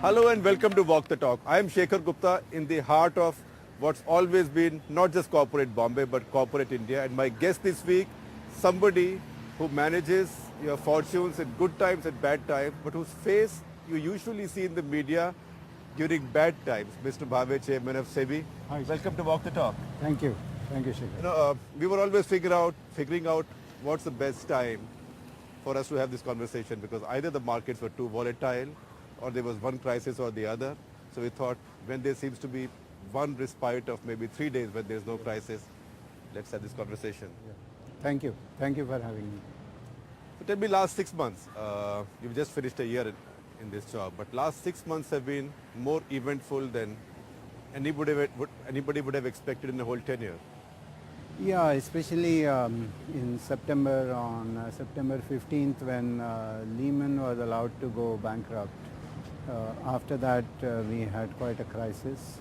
Hello and welcome to Walk the Talk. I am Shekhar Gupta in the heart of what's always been not just corporate Bombay but corporate India, and my guest this week, somebody who manages your fortunes in good times and bad times, but whose face you usually see in the media during bad times, Mr. Bhave, Chairman of SEBI. Hi, Welcome to Walk the Talk. Thank you. Thank you, Shekhar. We were always figuring out what's the best time for us to have this conversation, because either the markets were too volatile or there was one crisis or the other. So we thought when there seems to be one respite of maybe 3 days when there's no crisis, let's have this conversation. Yeah. Thank you. Thank you for having me. So tell me, last 6 months, you've just finished a year in this job, but last 6 months have been more eventful than anybody would have expected in the whole tenure. Yeah, especially in September, on September 15th, when Lehman was allowed to go bankrupt. After that, we had quite a crisis.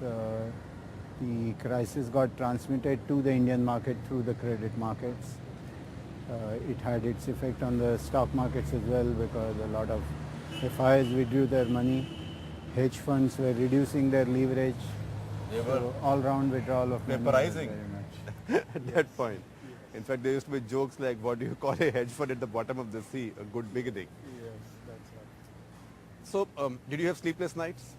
The crisis got transmitted to the Indian market through the credit markets. It had its effect on the stock markets as well, because a lot of FIs withdrew their money. Hedge funds were reducing their leverage. They were all-round withdrawal of money. vaporizing. Very much. At that point. In fact, there used to be jokes like, what do you call a hedge fund at the bottom of the sea? A good beginning. Yes, that's right. So, did you have sleepless nights?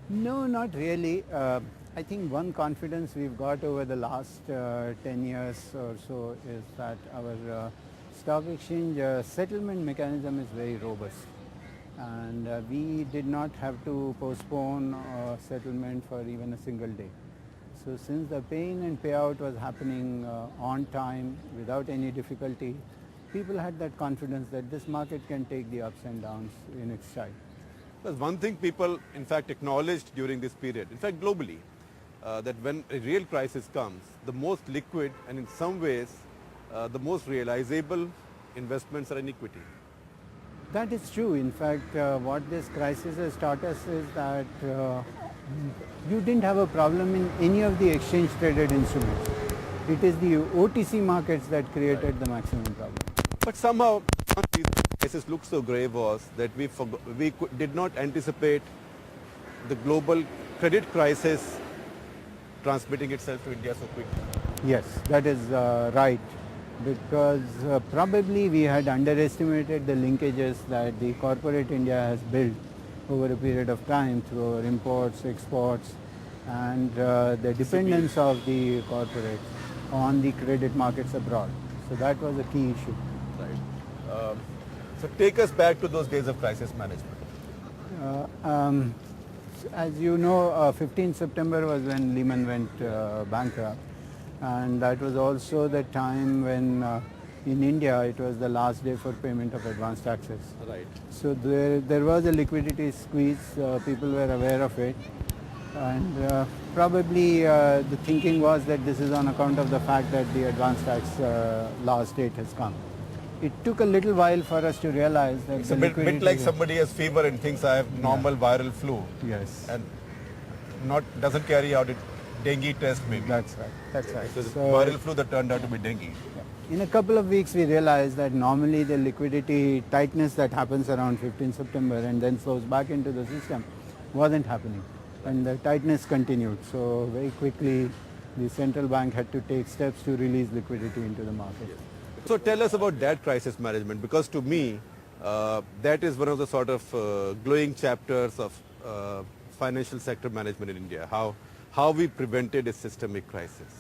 No, not really. I think one confidence we've got over the last 10 years or so is that our stock exchange settlement mechanism is very robust. And we did not have to postpone settlement for even a single day. So since the pay-in and payout was happening on time without any difficulty, people had that confidence that this market can take the ups and downs in its stride. There's one thing people, in fact, acknowledged during this period, in fact, globally, that when a real crisis comes, the most liquid and in some ways the most realizable investments are in equity. That is true. In fact, what this crisis has taught us is that you didn't have a problem in any of the exchange traded instruments. It is the OTC markets that created the maximum problem. But somehow, this crisis looked so grave was that we did not anticipate the global credit crisis transmitting itself to India so quickly. Yes, that is right. Because probably we had underestimated the linkages that the corporate India has built over a period of time through our imports, exports, and the dependence of the corporates on the credit markets abroad. So that was a key issue. Right. So take us back to those days of crisis management. As you know, 15th September was when Lehman went bankrupt. And that was also the time when in India it was the last day for payment of advance taxes. Right. So there was a liquidity squeeze, people were aware of it, and probably the thinking was that this is on account of the fact that the advance tax last date has come. It took a little while for us to realize that it's a bit like somebody has fever and thinks I have normal viral flu. Yes. And doesn't carry out it. Dengue test maybe. That's right. That's right. So viral flu that turned out to be dengue. Yeah. In a couple of weeks we realized that normally the liquidity tightness that happens around 15 September and then flows back into the system wasn't happening, and the tightness continued. So very quickly the central bank had to take steps to release liquidity into the market. So tell us about that crisis management, because to me that is one of the sort of glowing chapters of financial sector management in India. How we prevented a systemic crisis.